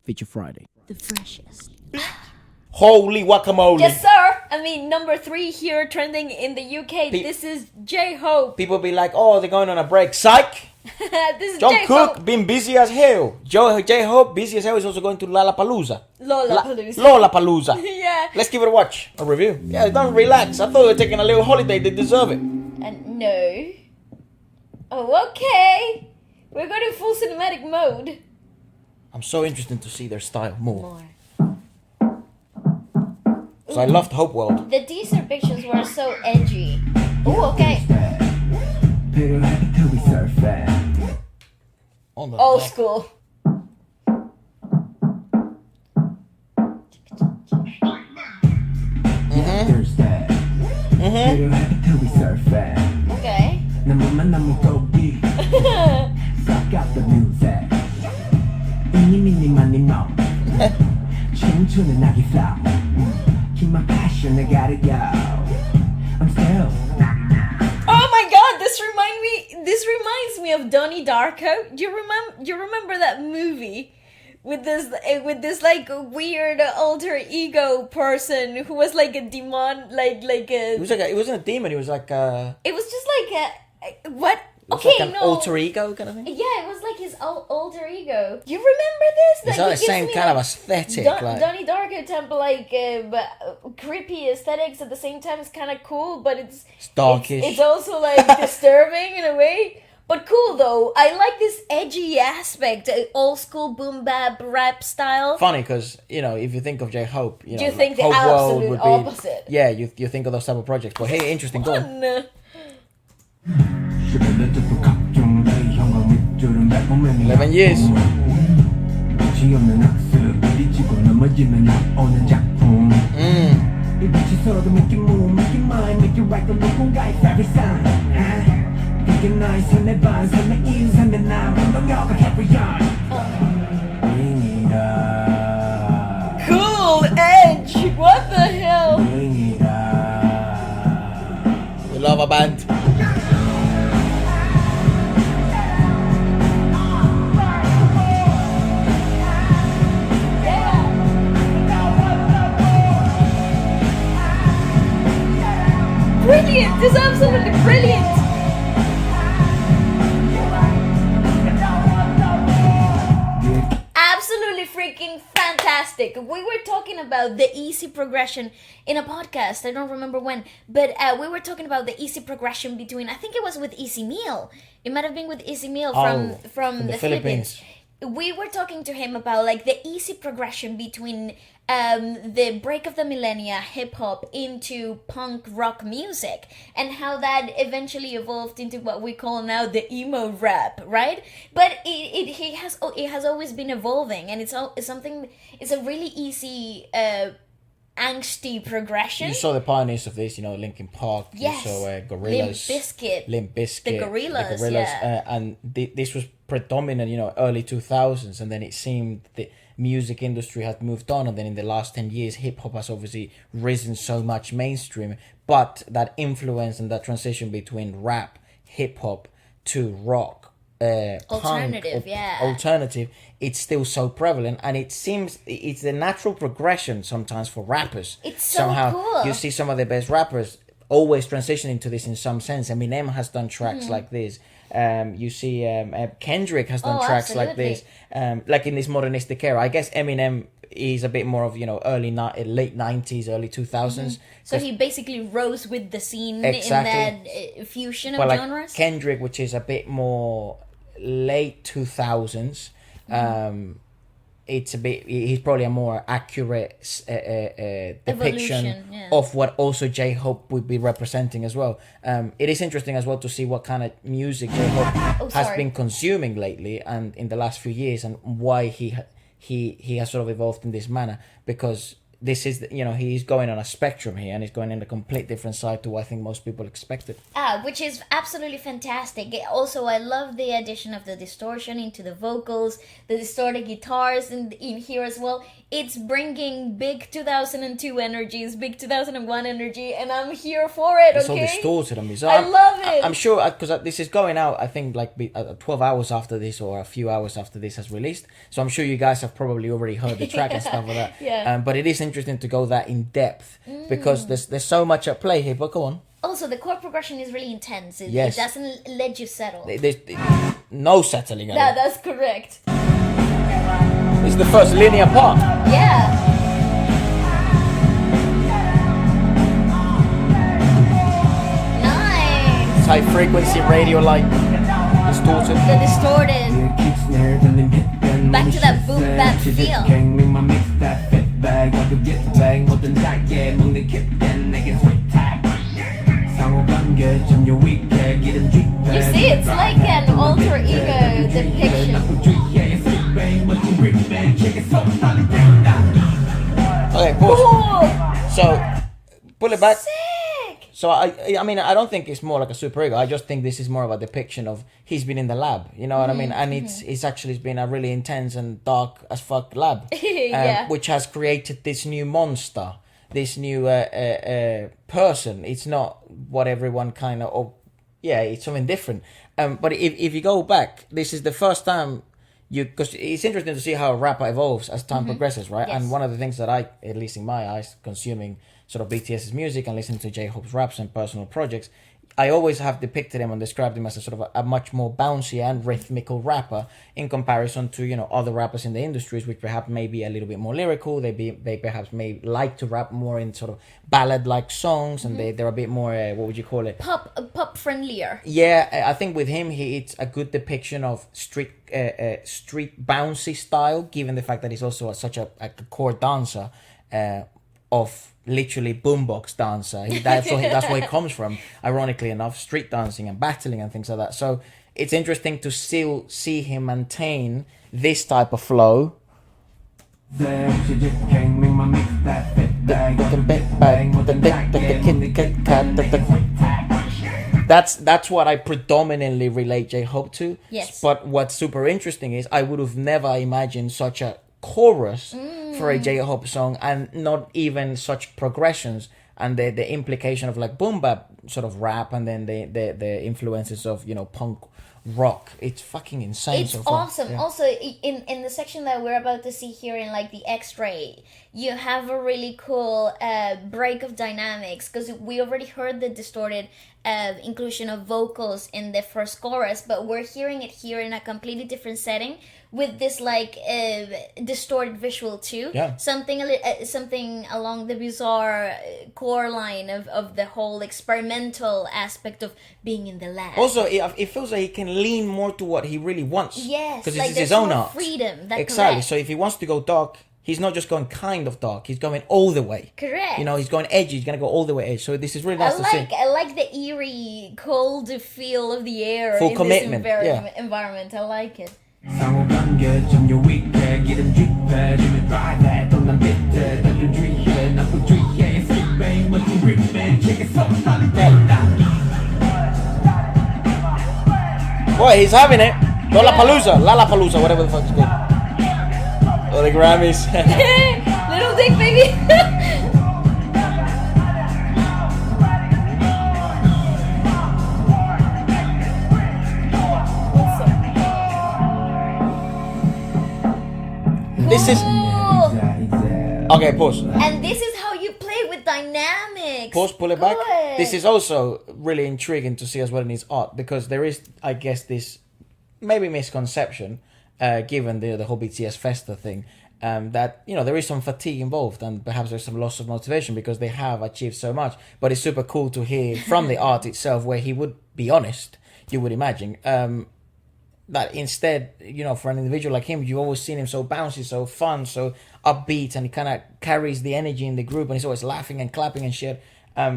Feature Friday. The freshest. Holy guacamole. Yes, sir. I mean, number 3 here trending in the UK. This is Jhope. People be like, oh, they're going on a break. Psych! This is John Jhope. Cook been busy as hell. Jhope, busy as hell, is also going to Lollapalooza. Lollapalooza. Yeah. Let's give it a watch. A review. Yeah, don't relax. I thought they were taking a little holiday. They deserve it. No. Oh, okay. We're going to full cinematic mode. I'm so interested to see their style more. So I loved Hope World. The teaser pictures were so edgy. Oh, okay. Old school. Okay. Oh my god, this reminds me of Donnie Darko. Do you remember that movie with this like weird alter ego person who was like a demon, like a It wasn't a demon, it was like it was just like a what? Okay, like an alter ego kind of thing? Yeah, it was like his alter ego. You remember this? It's not the same kind of aesthetic. Donnie Darko type, like creepy aesthetics at the same time. It's kind of cool, but it's darkish. It's also like disturbing in a way, but cool though. I like this edgy aspect, old school boom bap rap style. Funny because if you think of Jhope, you think the Hope absolute World would opposite. Yeah, you think of those type of projects. But hey, interesting. Go on. 11 years. Cool edge. What the hell? You love a band. Brilliant! This is absolutely brilliant! Absolutely freaking fantastic. We were talking about the easy progression in a podcast. I don't remember when, but we were talking about the easy progression between, I think it was with Easy Meal. It might have been with Easy Meal from the Philippines. We were talking to him about like the easy progression between the break of the millennia, hip-hop, into punk rock music, and how that eventually evolved into what we call now the emo rap, right? But it has always been evolving, and it's a really easy angsty progression. You saw the pioneers of this, Linkin Park. Yes. You saw Gorillaz. Limp Bizkit. The Gorillaz, yeah. And this was predominant, early 2000s, and then it seemed the music industry had moved on, and then in the last 10 years, hip-hop has obviously risen so much mainstream, but that influence and that transition between rap, hip-hop to rock, alternative, punk, alternative, it's still so prevalent, and it seems it's the natural progression sometimes for rappers. It's so somehow cool. You see some of the best rappers always transitioning to this in some sense. Eminem has done tracks like this. You see Kendrick has done tracks like this, like in this modernistic era. I guess Eminem is a bit more of late 90s, early 2000s. So he basically rose with the scene Exactly. in that fusion of genres. Like Kendrick, which is a bit more late 2000s. He's probably a more accurate depiction of what also Jhope would be representing as well. It is interesting as well to see what kind of music Jhope has been consuming lately and in the last few years, and why he has sort of evolved in this manner, because this is, he's going on a spectrum here, and he's going in a complete different side to what I think most people expected. Which is absolutely fantastic. Also, I love the addition of the distortion into the vocals, the distorted guitars in here as well. It's bringing big 2002 energies, big 2001 energy, and I'm here for it, It's okay? all distorted on me. So I love it. I'm sure, because this is going out, I think, 12 hours after this, or a few hours after this has released. So I'm sure you guys have probably already heard the track and stuff like that. Yeah. But it is interesting to go that in depth, because there's so much at play here. But go on. Also, the chord progression is really intense. It Yes. doesn't let you settle. There's no settling. That's correct. It's the first linear part. Yeah. Nice. It's high frequency radio, distorted. The distorted. Back to that boom bap feel. You see, it's like an alter ego depiction. Okay, pause. Ooh, So, pull it back. sick. So I mean, I don't think it's more like a super ego. I just think this is more of a depiction of he's been in the lab. You know what I mean? And it's actually been a really intense and dark as fuck lab, Yeah. which has created this new monster, this new person. It's not what everyone kind of. It's something different. But if you go back, this is the first time because it's interesting to see how a rapper evolves as time progresses, right? Yes. And one of the things that I, at least in my eyes, consuming sort of BTS's music and listening to J-Hope's raps and personal projects, I always have depicted him and described him as a sort of a much more bouncy and rhythmical rapper in comparison to, other rappers in the industries, which perhaps may be a little bit more lyrical. They perhaps may like to rap more in sort of ballad-like songs, and they're a bit more, what would you call it? Pop friendlier. Yeah, I think with him, it's a good depiction of street bouncy style, given the fact that he's also such a core dancer, of literally boombox dancer. That's where he comes from. Ironically enough, street dancing and battling and things like that. So it's interesting to still see him maintain this type of flow. That's what I predominantly relate J-Hope to. Yes. But what's super interesting is I would have never imagined such a chorus for a J-Hope song, and not even such progressions, and the implication of like boom bap sort of rap, and then the influences of punk rock. It's fucking insane. It's so far. awesome. Yeah. Also, in the section that we're about to see here in like the X-ray, you have a really cool break of dynamics, because we already heard the distorted inclusion of vocals in the first chorus, but we're hearing it here in a completely different setting with this like distorted visual too. Yeah. Something along the bizarre core line of the whole experimental aspect of being in the lab. Also, it feels like he can lean more to what he really wants. Yes, because like it's his there's own more art. freedom. That's Exactly. correct. So if he wants to go dark, he's not just going kind of dark. He's going all the way. Correct. He's going edgy. He's going to go all the way edge. So this is really nice to see. I like the eerie, cold feel of the air Full in commitment, this environment. I like it. Boy, he's having it. Lollapalooza, whatever the fuck it's called. Oh, the Grammys. Little dick, baby. This is Cool. okay. Pause. And this is how you play with dynamics. Pause. Pull it back. Good. This is also really intriguing to see as well in his art, because there is, I guess, this maybe misconception, given the whole BTS Festa thing, that there is some fatigue involved, and perhaps there's some loss of motivation because they have achieved so much. But it's super cool to hear from the art itself, where he would be honest. You would imagine. That instead, for an individual like him, you've always seen him so bouncy, so fun, so upbeat, and he kind of carries the energy in the group, and he's always laughing and clapping and shit.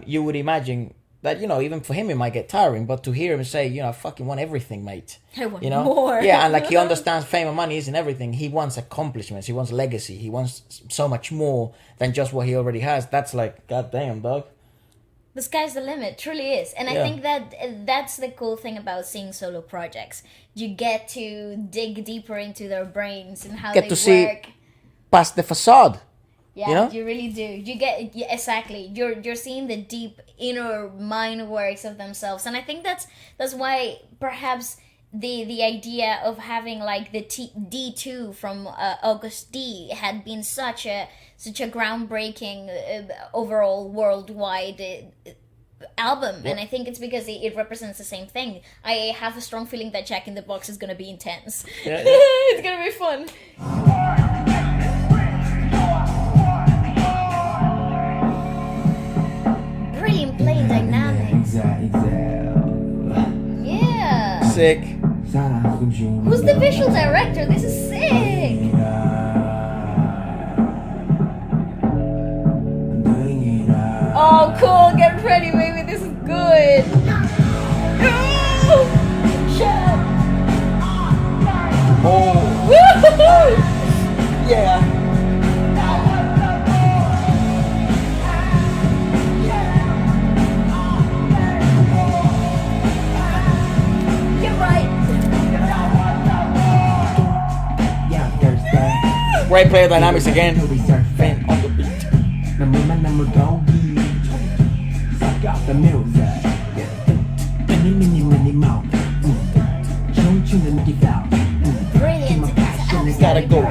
You would imagine that, even for him it might get tiring, but to hear him say, I fucking want everything, mate. I want more. Yeah, and like he understands fame and money isn't everything. He wants accomplishments. He wants legacy. He wants so much more than just what he already has. That's like, goddamn, dog. The sky's the limit, truly is. And I think that that's the cool thing about seeing solo projects. You get to dig deeper into their brains and how they work. See past the facade. Yeah, you really do. You get exactly. You're seeing the deep inner mind works of themselves, and I think that's why perhaps the idea of having like the D2 from August D had been such a groundbreaking overall worldwide album, and I think it's because it represents the same thing. I have a strong feeling that Jack in the Box is gonna be intense. Yeah. It's gonna be fun. Brilliant playing dynamics. Yeah. Sick. Who's the visual director? This is sick. Oh, cool. Get ready, baby. This is good. Oh. Woo-hoo-hoo! Yeah. Great player dynamics again. Fan on the beat. Brilliant. Gotta go.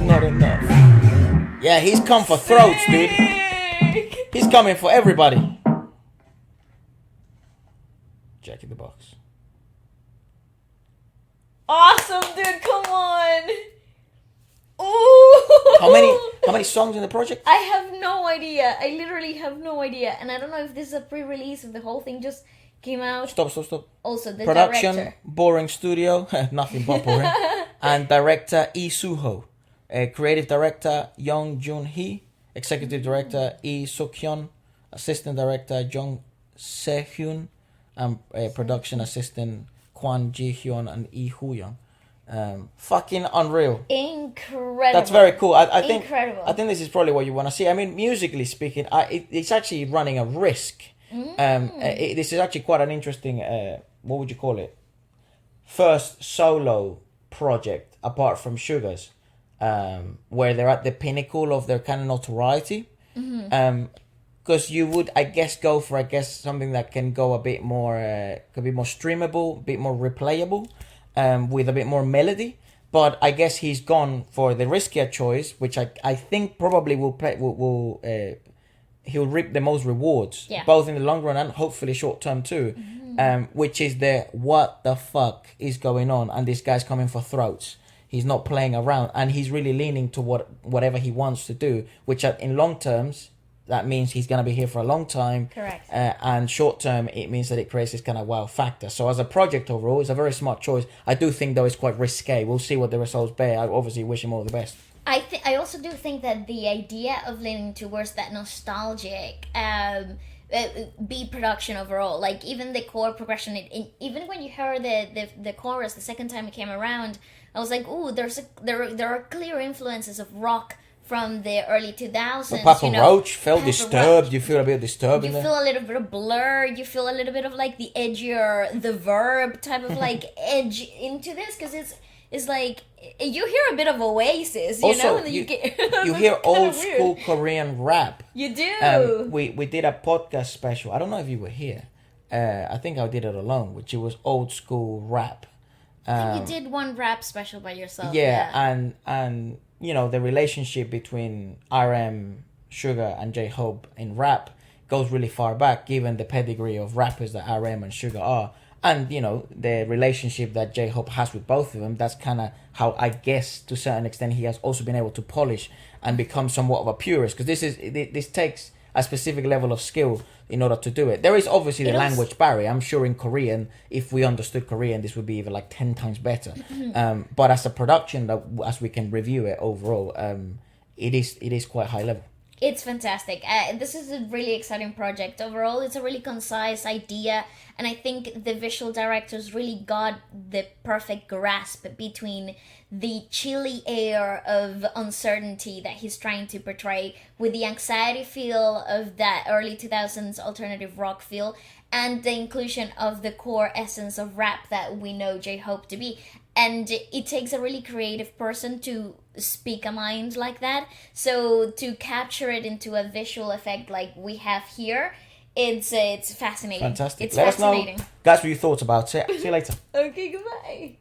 Not enough. Yeah, he's come for throats, dude. He's coming for everybody. Jack in the Box. Awesome, dude. Come on. Ooh. How many songs in the project? I have no idea. I literally have no idea. And I don't know if this is a pre-release, if the whole thing just came out. Stop. Also, the Production, director. Boring Studio, nothing but boring. And director Lee creative director Young Jun Hee, executive director Lee Suk-hyun, assistant director Jung Se-hyun, and production assistant Kwon Ji-hyun and Lee Hoo-young. Fucking unreal. Incredible. That's very cool. I think Incredible. I think this is probably what you want to see. I mean, musically speaking, it's actually running a risk. This is actually quite an interesting, what would you call it? First solo project apart from Sugar's, where they're at the pinnacle of their kind of notoriety. Because you would, I guess, go for something that can go a bit more, could be more streamable, a bit more replayable, with a bit more melody. But I guess he's gone for the riskier choice, which I think probably he'll reap the most rewards, both in the long run and hopefully short term too. Which is the what the fuck is going on, and this guy's coming for throats. He's not playing around, and he's really leaning to whatever he wants to do, which in long terms, that means he's going to be here for a long time. Correct. And short term, it means that it creates this kind of wow factor. So as a project overall, it's a very smart choice. I do think, though, it's quite risque. We'll see what the results bear. I obviously wish him all the best. I also do think that the idea of leaning towards that nostalgic beat production overall, like even the chord progression, even when you heard the chorus the second time it came around, I was like, ooh, there are clear influences of rock from the early 2000s. Papa Roach felt disturbed. Roach. You feel a bit disturbed. You feel a little bit of Blur. You feel a little bit of like the edgier, the Verb type of like edge into this, because it's like you hear a bit of Oasis, also, and then you hear old school Korean rap. You do. We did a podcast special. I don't know if you were here. I think I did it alone, which it was old school rap. I think you did one rap special by yourself. Yeah, and the relationship between RM, Sugar, and Jhope in rap goes really far back, given the pedigree of rappers that RM and Sugar are. And, the relationship that Jhope has with both of them, that's kind of how, I guess, to a certain extent, he has also been able to polish and become somewhat of a purist. Because this takes a specific level of skill in order to do it. There is obviously the language barrier. I'm sure in Korean, if we understood Korean, this would be even like 10 times better. But as a production, as we can review it overall, it is quite high level. It's fantastic. This is a really exciting project. Overall, it's a really concise idea, and I think the visual directors really got the perfect grasp between the chilly air of uncertainty that he's trying to portray with the anxiety feel of that early 2000s alternative rock feel, and the inclusion of the core essence of rap that we know J-Hope to be. And it takes a really creative person to speak a mind like that. So to capture it into a visual effect like we have here, it's fascinating. Fantastic. It's Let fascinating. us know, guys, what you thought about it. See you later. Okay, goodbye.